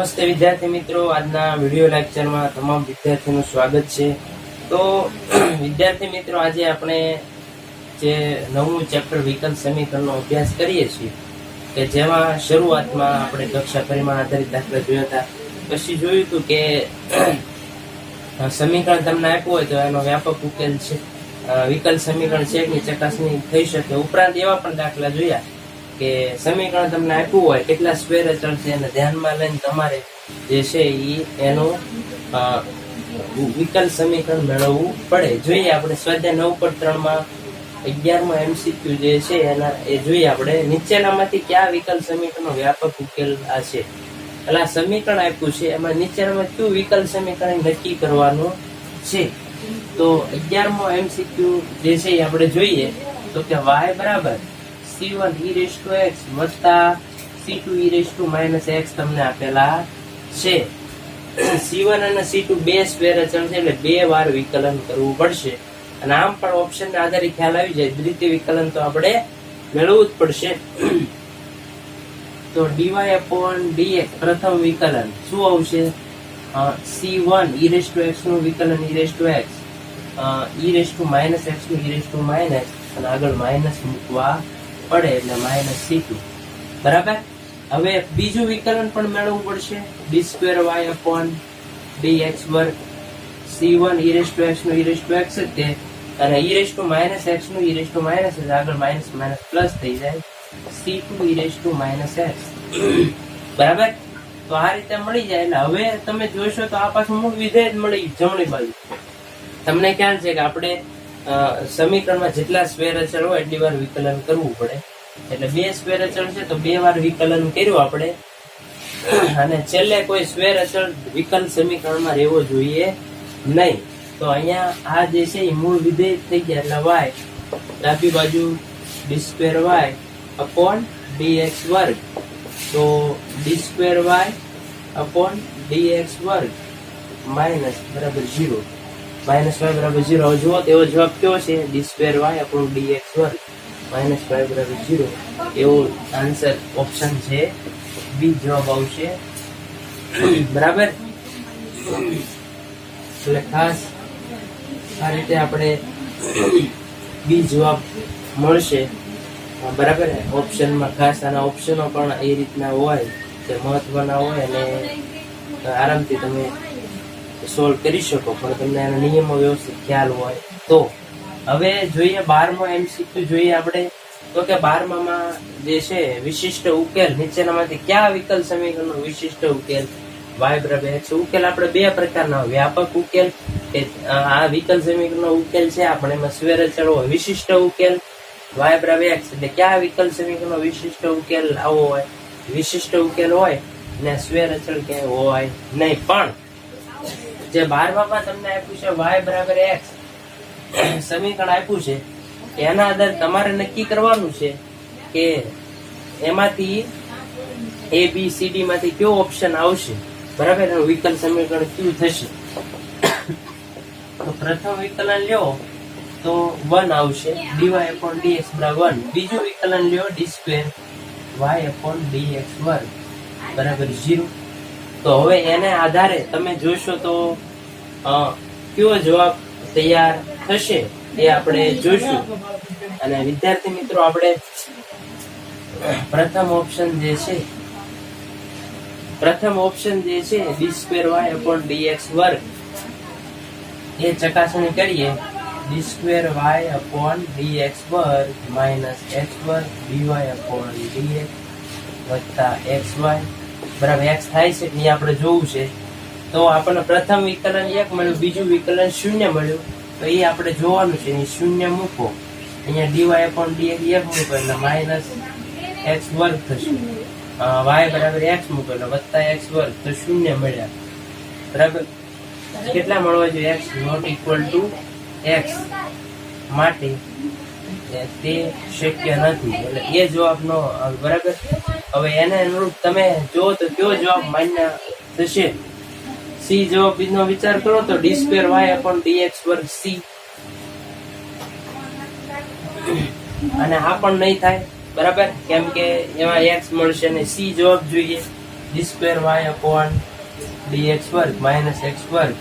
નમસ્તે વિદ્યાર્થી મિત્રો, આજના વિડીયો લેક્ચરમાં તમામ વિદ્યાર્થીઓનું સ્વાગત છે. તો વિદ્યાર્થી મિત્રો, આજે આપણે જે નવું ચેપ્ટર વિકલ સમીકરણનો અભ્યાસ કરીએ છીએ કે જેમાં શરૂઆતમાં આપણે કક્ષા પરિમાણ આધારિત દાખલા જોયા હતા. પછી જોયું હતું કે સમીકરણ તમને આપ્યું હોય તો એનો વ્યાપક ઉકેલ છે, વિકલ સમીકરણ છે કે ચકાસણી થઈ શકે. ઉપરાંત એવા પણ દાખલા જોયા કે સમીકરણ તમને આપ્યું હોય, કેટલા સ્ક્વેર અચળ છે એને ધ્યાનમાં લઈને તમારે જે છે એનું વિકલ સમીકરણ મેળવવું પડે. જોઈએ આપણે સ્વાધ્યાય 9.3 11મો MCQ જે છે એના એ જોઈએ આપણે નીચેનામાંથી કયા વિકલ સમીકરણનો વ્યાપક ઉકેલ આ છે. એટલે આ સમીકરણ આપ્યું છે એમાં નીચેનામાં કયું વિકલ સમીકરણ નક્કી કરવાનું છે. તો 11મો MCQ જે છે એ આપણે જોઈએ તો કે y બરાબર c1 e⁻x વત્તા c2 e⁻x તમને આપેલા છે. c1 અને c2 બે સ્ક્વેર અચળ છે એટલે બે વાર વિકલન કરવું પડશે. અને આમ પણ ઓપ્શન ના આધારે ખ્યાલ આવી જાય, દ્વિતીય વિકલન તો આપણે મેળવવું જ પડશે. તો dy/dx પ્રથમ વિકલન શું આવશે? c1 e⁻x નું વિકલન e⁻x, e⁻x નું e⁻, અને આગળ માઇનસ મૂકવા પડે એટલે -c2 બરાબર. હવે બીજું વિકલન પણ મેળવવું પડશે, d2y/dx2 c1 e⁻x નું e⁻x જ તે, અને e⁻x નું આગળ માઇનસ માઇનસ પ્લસ થઈ જાય c2 e⁻x બરાબર. તો આ રીતે મળી જાય. એટલે હવે તમે જોશો તો આ પાછું મૂળ વિધેય જ મળી જમણી બાજુ. તમને ખ્યાલ છે કે આપણે સમીકરણમાં જેટલા સ્ક્વેર અચળ હોય એટલી વાર વિકલન કરવું પડે. એટલે બે સ્ક્વેર અચળ છે તો બે વાર વિકલન કર્યું આપણે, અને છેલ્લે કોઈ સ્ક્વેર અચળ વિકલ સમીકરણમાં રહેવો જોઈએ નહીં. તો અહીંયા આ જે છે એ મૂળ વિધેય થઈ ગયા એટલે y ડાબી બાજુ d2y/dx2, તો d2y/dx2 માઇનસ બરાબર 0, -y બરાબર 0. હવે જુઓ તેવો જવાબ કયો છે? d2y/dx2 -y બરાબર 0. એવો આન્સર ઓપ્શન છે બી જવાબ આવશે બરાબર. એટલે ખાસ આ રીતે આપણે બી જવાબ મળશે બરાબર. ઓપ્શનમાં ખાસ આના ઓપ્શનો પણ એ રીતના હોય કે મહત્વના હોય અને આરામથી તમે સોલ્વ કરી શકો, પણ તમને એના નિયમો વ્યવસ્થિત ખ્યાલ હોય તો. હવે જોઈએ 12મો MCQ જોઈએ આપણે તો કે 12માં જે છે વિશિષ્ટ ઉકેલ નીચેનામાંથી કયા વિકલ સમીકરણનો વિશિષ્ટ ઉકેલ y બરાબર x. ઉકેલ આપણે બે પ્રકારના, વ્યાપક ઉકેલ કે આ વિકલ સમીકરણનો ઉકેલ છે આપણે એમાં સ્ક્વેર અચળ હોય, વિશિષ્ટ ઉકેલ y બરાબર x. એટલે કયા વિકલ સમીકરણનો વિશિષ્ટ ઉકેલ આવો હોય? વિશિષ્ટ ઉકેલ હોય ને સ્ક્વેર અચળ ક્યાંય હોય નહીં. પણ જે 12માં તમને આપ્યું છે y બરાબર x સમીકરણ આપ્યું છે, એના આધારે તમારે નક્કી કરવાનું છે કે એમાંથી ABCD માંથી કયો ઓપ્શન આવશે બરાબર, એનું વિકલ સમીકરણ કયું થશે. તો પ્રથમ વિકલન લ્યો તો 1 આવશે, dy/dx બરાબર 1. બીજું વિકલન લ્યો d2y/dx2 બરાબર 0. તો હવે એને આધારે તમે જોશો તો કયો જવાબ તૈયાર થશે એ આપણે જોઈશું. અને વિદ્યાર્થી મિત્રો, આપણે પ્રથમ ઓપ્શન જે છે d2y/dx2 એ ચકાસણી કરીએ. d2y/dx2 x2 dy/dx વત્તા xy બરાબર x થાય છે એ આપણે જોવું છે. તો આપણને પ્રથમ વિકલન 1 મળ્યું, બીજું વિકલન 0 મળ્યું. તો એ આપણે જોવાનું છે. એ 0 મૂકો, અહીંયા dy/dx 1 મૂકો એટલે -x2 થશે, y બરાબર x મૂકો એટલે વત્તા x2, તો 0 મળ્યા બરાબર. કેટલા મળવા જોઈએ? x ≠ x માટે તે શક્ય નથી, એટલે એ જવાબ નો બરાબર. હવે એને અનુરૂપ તમે જો તો કયો જવાબ માન્ય થશે? સી જવાબ નો વિચાર કરો તો d2y/dx2 c, અને આ પણ નહીં થાય બરાબર, કેમ કે એમાં x મળશે અને c જવાબ જોઈએ. D square y upon dx વર્ગ માઇનસ એક્સ વર્ગ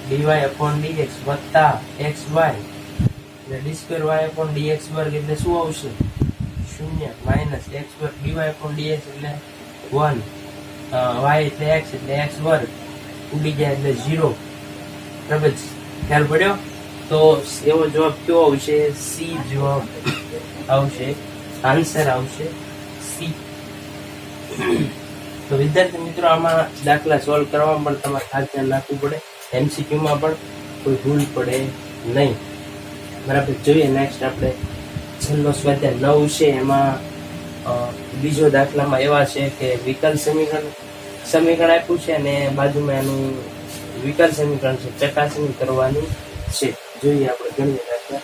ડીવાય અપોન ડીએક્સ વત્તા એક્સ વાય એટલે d square y upon dx વર્ગ એટલે શું આવશે? 0 માઇનસ એક્સ વર્ગ ડીવાય અપોન ડીએક્સ એટલે 1 વાય એટલે એક્સ વર્ગ ઉડી જાય એટલે 0. બરાબર, ખ્યાલ પડ્યો? તો એવો જવાબ કયો આવશે? સી જવાબ આવશે, આન્સર આવશે સી. તો વિદ્યાર્થી મિત્રો, આમાં દાખલા સોલ્વ કરવામાં પણ તમારે ખાસ ધ્યાન રાખવું પડે, MCQ માં પણ કોઈ ભૂલ પડે નહીં. બરાબર, જોઈએ નેક્સ્ટ આપણે છેલ્લો સ્વાધ્યાય 9 છે. એમાં બીજો દાખલામાં એવા છે કે વિકલ સમીકરણ આપ્યું છે અને બાજુમાં એનું વિકલ સમીકરણ છે, ચકાસણી કરવાની છે. જોઈએ આપણે ગણીએ દાખલા.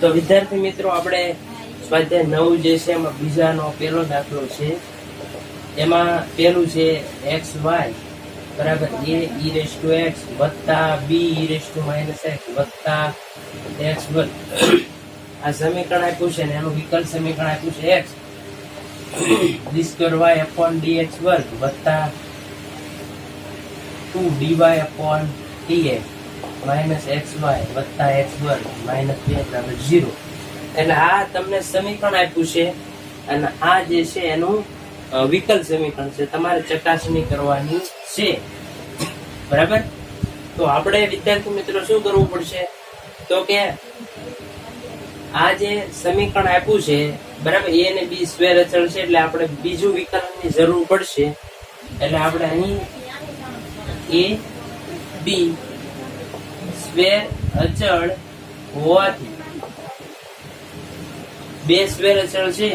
તો વિદ્યાર્થી મિત્રો, આપણે સ્વાધ્યાય 9 જે છે એમાં બીજાનો પહેલો દાખલો છે. એમાં પહેલું છે એક્સ વાય બરાબર a e raise to x વત્તા b e raise to minus x વત્તા x વર્ગ. આ સમીકરણ આપ્યું છે ને એનું વિકલ સમીકરણ આપ્યું છે x d square y upon dx વર્ગ વત્તા 2 dy upon dx minus xy વત્તા x વર્ગ માઇનસ 2 બરાબર 0. એટલે આ તમને સમીકરણ આપ્યું છે અને આ જે છે એનું વિકલ સમીકરણ છે, તમારે ચકાસણી કરવાની છે. બરાબર, તો આપણે વિદ્યાર્થી મિત્રો શું કરવું પડશે? તો કે આ જે સમીકરણ આપ્યું છે બરાબર, a અને b સ્ક્વેર અચળ છે એટલે આપણે બીજું વિકલનની જરૂર પડશે. એટલે આપણે અહીં a b સ્ક્વેર અચળ હોવાથી બે સ્ક્વેર અચળ છે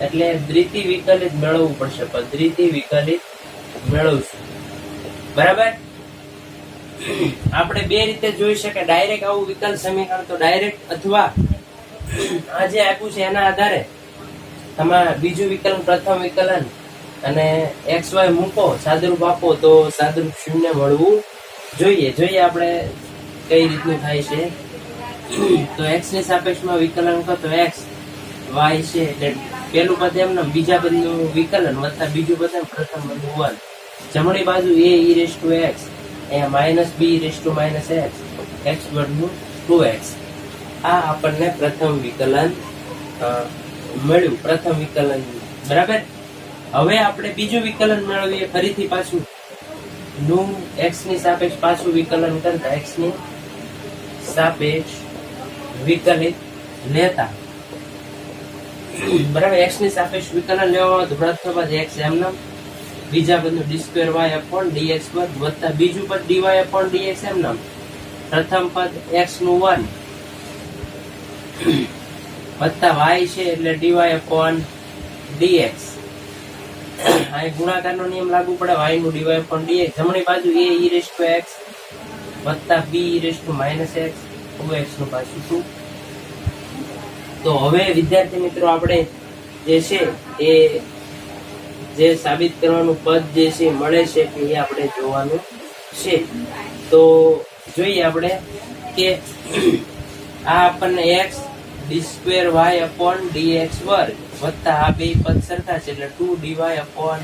એટલે દ્વિતીય વિકલિત મેળવવું પડશે. દ્વિતીય વિકલિત મેળવશું. બરાબર, આપણે બે રીતે જોઈ શકાય. ડાયરેક્ટ આવું વિકલ સમીકરણ તો ડાયરેક્ટ, અથવા આ જે આપ્યું છે એના આધારે તમારે બીજું વિકલન, પ્રથમ વિકલન અને xy મૂકો, સાદરૂપ આપો તો સાદરૂપ 0 મળવું જોઈએ. જોઈએ આપણે કઈ રીતનું થાય છે. તો x ની સાપેક્ષમાં વિકલન કરો તો x y છે એટલે પેલું પદ એમને, બીજા પદનું વિકલન વત્તા બીજું પદ પ્રથમ પદનું 1. જમણી બાજુ a e raise to x અહીંયા minus b e raise to minus x x વર્ગનું 2x. આ આપણને પ્રથમ વિકલન મળ્યું, પ્રથમ વિકલન. બરાબર, હવે આપણે બીજું વિકલન મેળવીએ. ફરીથી પાછું નું x ની સાપેક્ષ પાછું વિકલન કરતા x ની સાપેક્ષ વિકલિત લેતા. બરાબર, x ની સાપેક્ષ વિકલન લેવામાં તો પ્રથમ પદ x એમને, બીજા પદનું d square y upon dx વર્ગ વત્તા બીજું પદ dy અપોન dx એમને, પ્રથમ પદ x નું 1 વત્તા y છે એટલે dy અપોન dx. અહીં ગુણાકારનો નિયમ લાગુ પડે, y નું dy અપોન dx. જમણી બાજુ a e raise to x વત્તા b e raise to minus x 2x નું પાછું 2. તો હવે વિદ્યાર્થી મિત્રો, આપણે જે છે એ જે સાબિત કરવાનું પદ જે છે મળે છે કે એ આપણે જોવાનું છે. તો જોઈએ આપણે કે આ આપણને x d square y upon dx વર્ગ વત્તા આ બે પદ સરખા છે એટલે 2 dy અપોન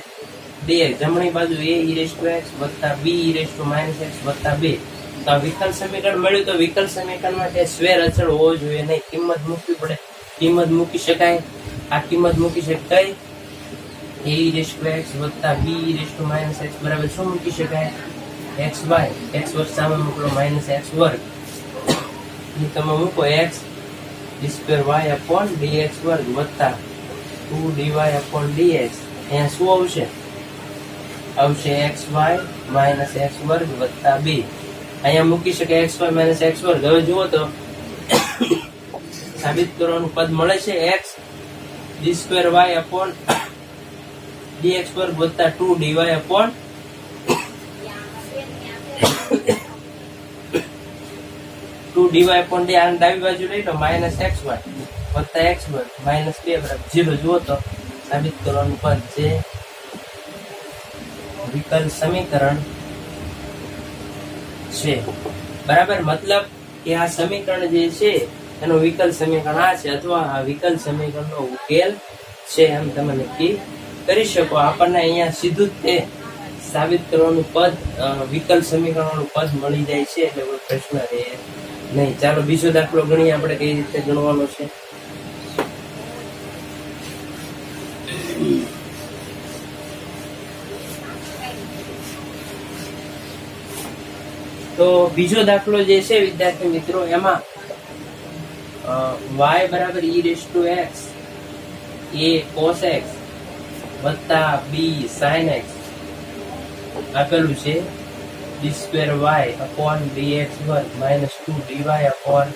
dx. જમણી બાજુ a e raise to x વત્તા b e raise to minus x વત્તા 2. તો આ વિકલ સમીકરણ મળ્યું. તો વિકલ સમીકરણમાં કે સ્ક્વેર અચળ હોવો જોઈએ નહીં, કિંમત મૂકવી પડે. કિંમત મૂકી શકાય, આ કિંમત મૂકી શકાય a e raise to x વત્તા b e raise to minus x બરાબર શું મૂકી શકાય? xy, x વર્ગ સામે મોકલો માઇનસ x વર્ગ. તમે મૂકો x d square y upon dx વર્ગ વત્તા 2 dy અપોન dx. અહીંયા શું આવશે? આવશે xy માઇનસ x વર્ગ વત્તા 2. અહીંયા મૂકી શકાય xy માઇનસ x વર્ગ. હવે જુઓ તો સાબિત કરવાનું પદ મળે છે x d square y upon dx વર્ગ વત્તા 2 dy અપોન 2 dy અપોન d. આને ડાબી બાજુ લઈ લો, માઇનસ xy વત્તા x વર્ગ માઇનસ 2 બરાબર 0. જુઓ તો સાબિત કરવાનું પદ છે વિકલ સમીકરણ છે. બરાબર, મતલબ કે આ સમીકરણ જે છે એનું વિકલ સમીકરણ આ છે, અથવા આ વિકલ સમીકરણનો ઉકેલ છે, એમ તમે નક્કી કરી શકો. આપણને અહીંયા સીધું જ તે સાબિત કરવાનું પદ, વિકલ સમીકરણનું પદ મળી જાય છે, એટલે કોઈ પ્રશ્ન રહે નહીં. ચાલો બીજો દાખલો ગણીએ આપણે કઈ રીતે ગણવાનો છે. તો બીજો દાખલો જે છે વિદ્યાર્થી મિત્રો, એમાં y બરાબર e raise to x a cos x વત્તા b sin x આપેલું છે. d square y upon dx વર્ગ માઇનસ 2 dy અપોન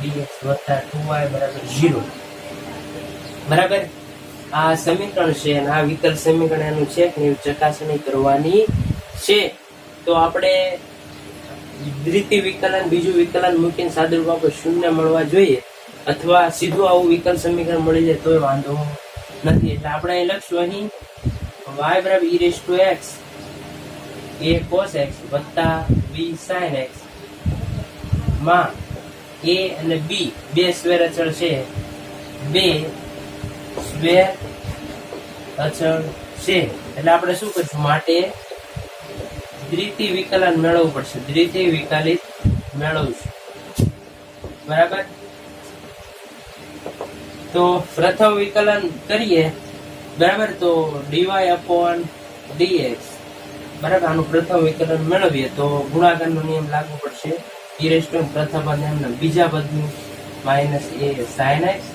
dx વત્તા 2y બરાબર 0. બરાબર, આ સમીકરણ છે અને આ વિકલ સમીકરણ એનું છે કે ચકાસણી કરવાની છે. તો આપણે દ્વિતીય વિકલન, બીજું વિકલન મૂકીને સાદુરૂપ આપણે શૂન્ય મળવા જોઈએ, અથવા સીધું આવું વિકલ સમીકરણ મળી જાય તોય વાંધો નથી. એટલે આપણે અહીં લખશું, અહીં y બરાબર e raise to x a cos x વત્તા b sin x માં a અને b બે સ્વેર અચળ છે, બે સ્વેર અચળ છે. એટલે આપણે શું કરીશું, માટે દ્વિતીય વિકલન મેળવવું પડશે, દ્વિતીય વિકલિત મેળવશું. બરાબર, તો પ્રથમ વિકલન કરીએ. બરાબર, તો dy અપોન dx, બરાબર, આનું પ્રથમ વિકલન મેળવીએ તો ગુણાકારનો નિયમ લાગુ પડશે. e રેઝ ટુ પ્રથમ પદ એમના, બીજા પદનું માઇનસ a sin x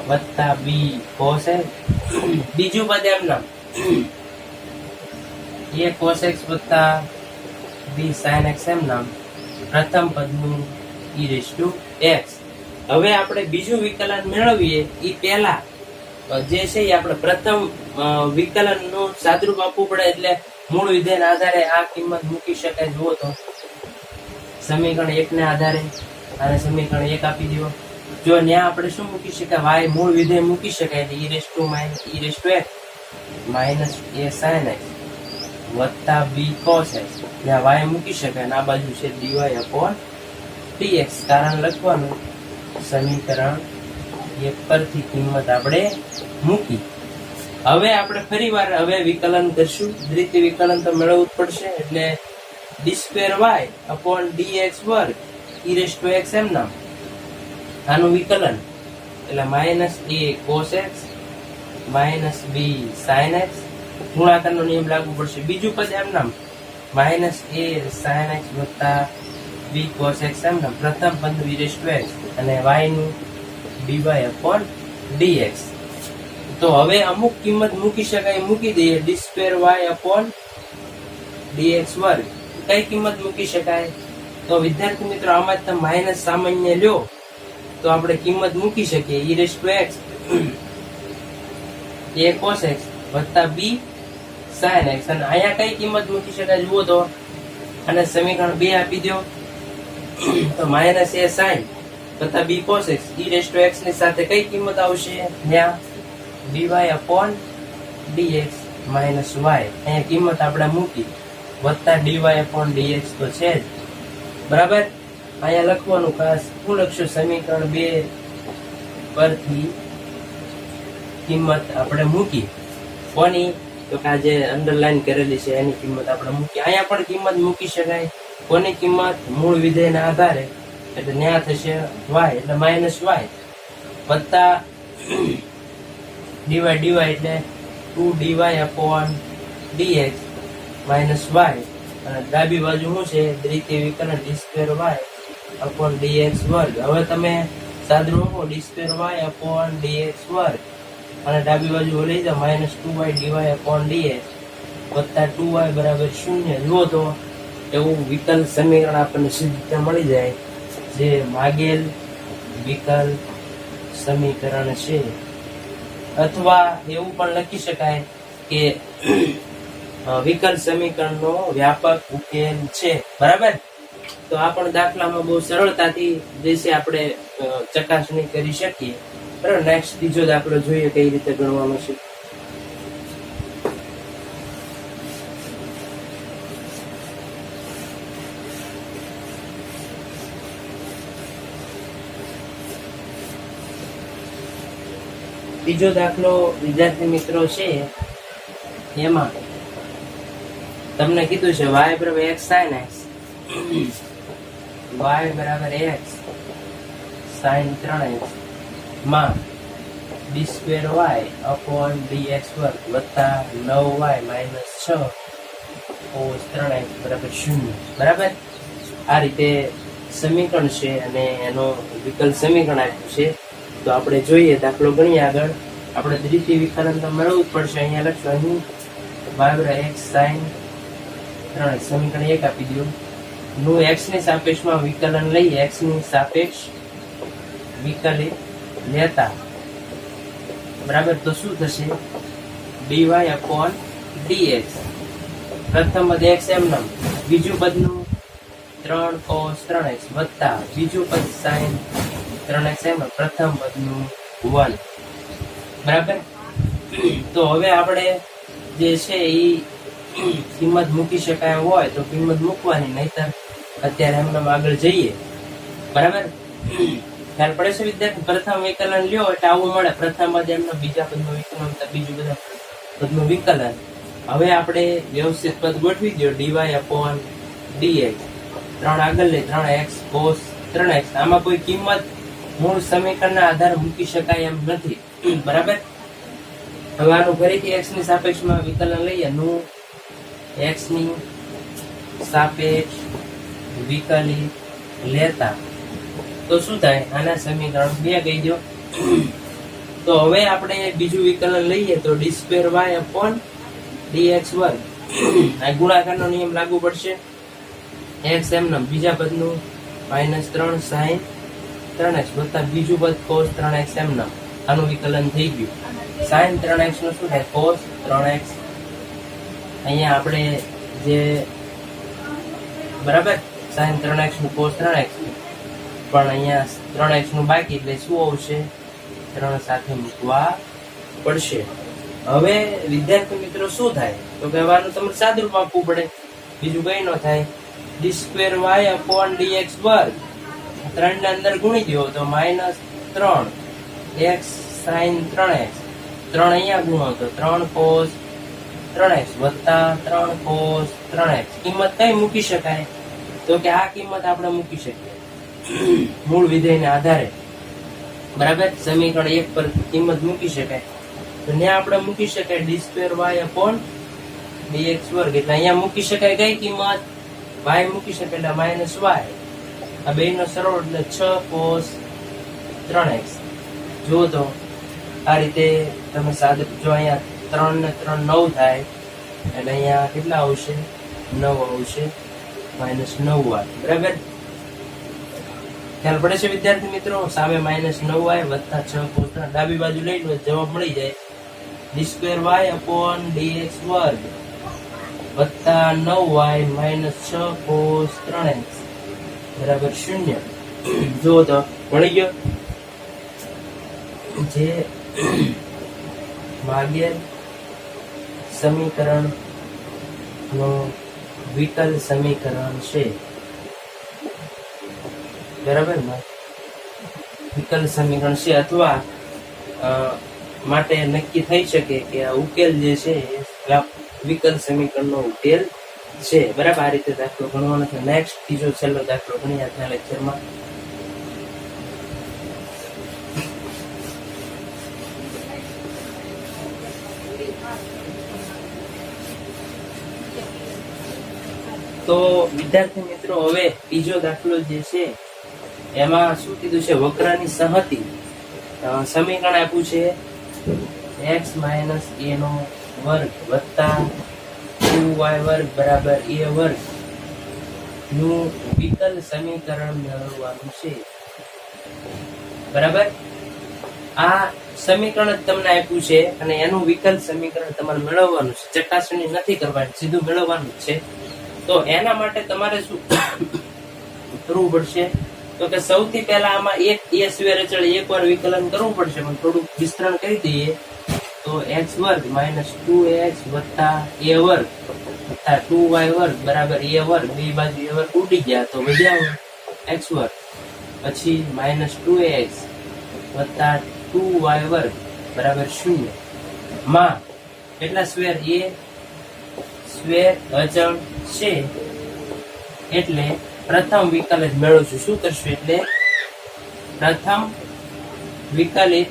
વત્તા b cos x, બીજું પદ એમના a cos x વત્તા b sin x એમના, પ્રથમ પદનું e રેઝ ટુ x. હવે આપણે બીજું વિકલન મેળવીએ એ પહેલા જે છે એ આપણે પ્રથમ વિકલનનું સાદરૂપ આપવું પડે. એટલે મૂળ વિધેયના આધારે આ કિંમત મૂકી શકાય. જુઓ તો સમીકરણ 1 ને આધારે અને સમીકરણ 1 આપી દો. જો ત્યાં આપણે શું મૂકી શકાય, y મૂળ વિધેય મૂકી શકાય, એટલે e raise to x minus a sin x વત્તા b cos x, ત્યાં y મૂકી શકાય અને આ બાજુ છે dy અપોન dx. કારણ લખવાનું, સમીકરણ 1 પરથી કિંમત આપણે મૂકી. હવે આપણે ફરીવાર હવે વિકલન કરશું. દ્વિતીય વિકલન તો મેળવવું જ પડશે. એટલે d square y upon dx વર્ગ e રેઝ ટુ x એમના, આનું વિકલન, એટલે minus a cos x minus b sin x, ગુણાકારનો નિયમ લાગુ પડશે. બીજું પદ એમના માઇનસ a sin x વત્તા b cos x એમના, પ્રથમ પદ e રેઝ ટુ x અને y નું dy અપોન dx. તો હવે અમુક કિંમત મૂકી શકાય, મૂકી દઈએ. d square y upon dx વર્ગ, કઈ કિંમત મૂકી શકાય? તો વિદ્યાર્થી મિત્રો, આમાં તમે માઇનસ સામાન્ય લ્યો તો આપણે કિંમત મૂકી શકીએ. e raise to x a cos x વત્તા b sin x, અને અહીંયા કઈ કિંમત મૂકી શકાય જુઓ તો, અને સમીકરણ 2 આપી દો તો માઇનસ a sin વત્તા b cos x e raise to x ની સાથે કઈ કિંમત આવશે? ત્યાં dy upon dx minus y, અહીંયા કિંમત આપણે મૂકી, વત્તા dy અપોન dx તો છે જ. બરાબર, અહીંયા લખવાનું ખાસ શું લખશું, સમીકરણ 2 પરથી કિંમત આપણે મૂકી. કોની? તો કે આ જે અંડરલાઈન કરેલી છે એની કિંમત આપણે મૂકી. અહીંયા પણ કિંમત મૂકી શકાય. કોની કિંમત? મૂળ વિધેયના આધારે, એટલે ત્યાં થશે y, એટલે માઇનસ y વત્તા dy એટલે 2 dy upon dx minus y, અને ડાબી બાજુ શું છે? દ્વિતીય વિકલન d square y upon dx વર્ગ. હવે તમે સાદરૂપ આપો, d square y upon dx વર્ગ, અને ડાબી બાજુ લઈ જાઓ, minus 2y dy upon dx વત્તા 2y બરાબર 0. જુઓ તો એવું વિકલ સમીકરણ આપણને સીધે મળી જાય, જે માગેલ વિકલ સમીકરણ છે. અથવા એવું પણ લખી શકાય કે વિકલ સમીકરણનો વ્યાપક ઉકેલ છે. બરાબર, તો આ પણ દાખલામાં બહુ સરળતાથી જે છે આપણે ચકાસણી કરી શકીએ. બરાબર, નેક્સ્ટ ત્રીજો દાખલો જોઈએ કઈ રીતે ગણવાનો છે. ત્રીજો દાખલો વિદ્યાર્થી મિત્રો છે એમાં તમને કીધું છે y બરાબર x sin x, y બરાબર x sin 3x માં d2y upon dx વર્ગ વત્તા 9y માઇનસ 6 cos 3x બરાબર 0. બરાબર, આ રીતે સમીકરણ છે અને એનો વિકલ્પ સમીકરણ આપ્યું છે. તો આપણે જોઈએ દાખલો ગણીએ આગળ. આપણે દ્વિતીય વિકલન તો મેળવવું જ પડશે. અહીંયા લખશું અહીં y બરાબર x sin 3x સમીકરણ 1 આપી દો. નું x ની સાપેક્ષમાં વિકલન લઈએ, x ની સાપેક્ષ વિકલિત લેતા બરાબર તો શું થશે? dy upon dx. પ્રથમ પદ x એમનેમ, બીજું પદનું 3 cos 3x વત્તા બીજું પદ sin 3x એમ, પ્રથમ પદનું 1. બરાબર, તો હવે આપણે જે છે એ કિંમત મૂકી શકાય હોય તો કિંમત મૂકવાની, નહીતર અત્યારે એમને આગળ જઈએ. બરાબર, ખ્યાલ પડે છે વિદ્યાર્થી? પ્રથમ વિકલન લ્યો એટલે આવું મળે. પ્રથમ પદ એમનો, બીજા પદનું વિકલન, બીજું બધા પદનું વિકલન. હવે આપણે વ્યવસ્થિત પદ ગોઠવી દો, dy upon dx. 3 આગળ લે, 3x cos 3x. આમાં કોઈ કિંમત મૂળ સમીકરણના આધારે મૂકી શકાય એમ નથી. બરાબર, હવે આનું ફરીથી x ની સાપેક્ષમાં વિકલન લઈએ. નું x ની સાપેક્ષ વિકલિત લેતા તો શું થાય? આના સમીકરણ 2 કહી દો. તો હવે આપણે બીજું વિકલન લઈએ તો d2y upon dx વર્ગ. આ ગુણાકારનો નિયમ લાગુ પડશે. x એમનેમ, બીજા પદનું -3 sin 3x વત્તા બીજું પદ cos 3x એમનેમ. આનું વિકલન થઈ ગયું. sin 3x નું શું થાય? cos 3x. અહીંયા આપણે જે બરાબર sin 3x નું cos 3x, પણ અહીંયા 3x નું બાકી એટલે શું આવશે? 3 સાથે મૂકવા પડશે. હવે વિદ્યાર્થી મિત્રો શું થાય? તો કહેવાનું તમારે સાદુરૂપ આપવું પડે, બીજું કઈ ન થાય. d2y upon dx વર્ગ 3 ને અંદર ગુણી દો તો -3 x sin 3x. 3 અહીંયા ગુણો તો 3 cos 3x વત્તા 3 cos 3x. કિંમત કઈ મૂકી શકાય? તો કે આ કિંમત આપણે મૂકી શકીએ મૂળ વિધેયના આધારે. બરાબર, સમીકરણ 1 પર કિંમત મૂકી શકાય. તો ત્યાં આપણે મૂકી શકાય d2y upon dx વર્ગ. એટલે અહીંયા મૂકી શકાય કઈ કિંમત? y મૂકી શકાય એટલે -y. આ બેયનો સરળ એટલે 6 cos 3x. જો તો આ રીતે તમે સાદું, જો અહીંયા 3 ને 3 9 થાય એટલે અહીંયા કેટલા આવશે? 9 આવશે, -9y. બરાબર, ખ્યાલ પડે છે વિદ્યાર્થી મિત્રો? સામે -9y વત્તા 6 cos 3 ડાબી બાજુ લઈ લો, જવાબ મળી જાય. d2y upon dx વર્ગ વત્તા 9y -6 cos 3x બરાબર 0. જો તો મળી ગયો. જે માગેલ સમીકરણ નો વિકલ સમીકરણ છે. બરાબર, વિકલ સમીકરણ છે, અથવા માટે નક્કી થઈ શકે કે આ ઉકેલ જે છે એ વિકલ સમીકરણનો ઉકેલ છે. બરાબર, આ રીતે દાખલો ગણવાનો છે. નેક્સ્ટ ત્રીજો છેલ્લો દાખલો ગણીએ આજના લેક્ચરમાં. તો વિદ્યાર્થી મિત્રો હવે ત્રીજો દાખલો જે છે એમાં શું કીધું છે? વક્રની સંહતિ. સમીકરણ આપ્યું છે x - a નો વર્ગ વત્તા 2y વર્ગ બરાબર a વર્ગ નું વિકલ સમીકરણ મેળવવાનું છે. બરાબર, આ સમીકરણ જ તમને આપ્યું છે અને એનું વિકલ સમીકરણ તમારે મેળવવાનું છે. ચકાસણી નથી કરવાની, સીધું મેળવવાનું છે. તો એના માટે તમારે શું કરવું પડશે? તો કે સૌથી પહેલા આમાં એક a સ્ક્વેર અચળ એકવાર વિકલન કરવું પડશે, પણ થોડુંક વિસ્તરણ કરી દઈએ તો x વર્ગ -2x વત્તા a વર્ગ વત્તા 2y વર્ગ બરાબર a વર્ગ. બે બાજુ a વર્ગ ઉડી ગયા તો વધ્યા x વર્ગ, પછી -2x વત્તા 2y વર્ગ બરાબર 0 માં કેટલા સ્ક્વેર a સ્ક્વેર અચળ છે એટલે પ્રથમ વિકલિત મેળવશું. શું કરશું એટલે પ્રથમ વિકલિત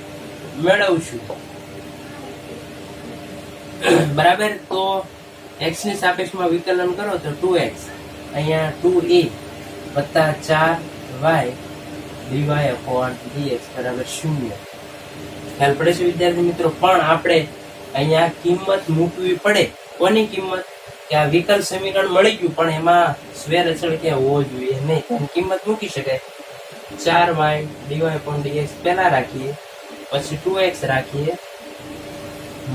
મેળવશું. બરાબર. તો x ની સાપેક્ષમાં વિકલન કરો તો 2x અહીંયા 2a વત્તા 4y dy upon dx બરાબર 0. ખ્યાલ પડે છે વિદ્યાર્થી મિત્રો? પણ આપણે અહીંયા કિંમત મૂકવી પડે. કોની કિંમત? કે આ વિકલ સમીકરણ મળી ગયું પણ એમાં સ્વેર અચળ ક્યાં હોવો જોઈએ નહીં. તેની કિંમત મૂકી શકાય. 4y dy upon dx પહેલા રાખીએ, પછી 2x રાખીએ,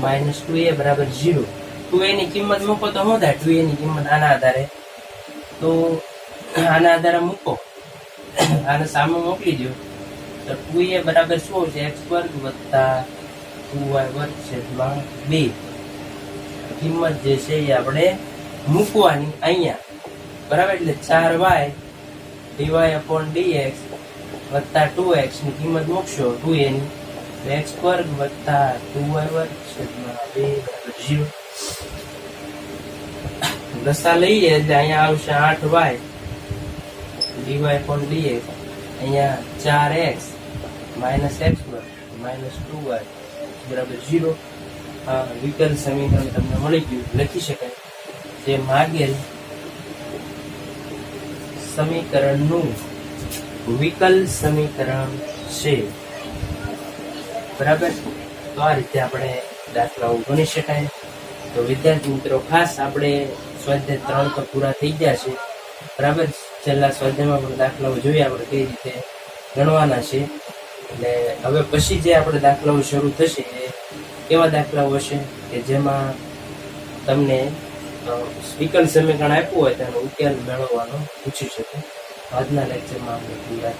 -2a બરાબર 0. 2a ની કિંમત મૂકો તો શું થાય? 2a ની કિંમત આના આધારે, તો આના આધારે મૂકો, આને સામે મોકલી દો તો 2a બરાબર શું છે? x² વત્તા 2y² છેદમાં 2. કિંમત જે છે એ આપણે મૂકવાની અહીંયા. બરાબર. એટલે 4y dy upon dx વત્તા 2x ની કિંમત મૂકશો 2a ની, x² વત્તા 2y² છેદમાં 2 બરાબર 0. લસા લઈએ એટલે અહીંયા આવશે 8y dy upon dx, અહીંયા 4x -x² -2y બરાબર 0. વિકલ સમીકરણ તમને મળી ગયું. લખી શકાય જે માગેલ સમીકરણનું વિકલ સમીકરણ છે. બરાબર. તો આ રીતે આપણે દાખલાઓ ગણી શકાય. તો વિદ્યાર્થી મિત્રો ખાસ આપણે સ્વાધ્યાય 3 તો પૂરા થઈ ગયા છે. બરાબર. છેલ્લા સ્વાધ્યાયમાં પણ દાખલાઓ જોઈએ આપણે કઈ રીતે ગણવાના છે. એટલે હવે પછી જે આપણે દાખલાઓ શરૂ થશે એ એવા દાખલાઓ હશે કે જેમાં તમને વિકલ સમીકરણ આપ્યું હોય તેનો ઉકેલ મેળવવાનો પૂછી શકે. આજના લેક્ચરમાં આપણે પૂરા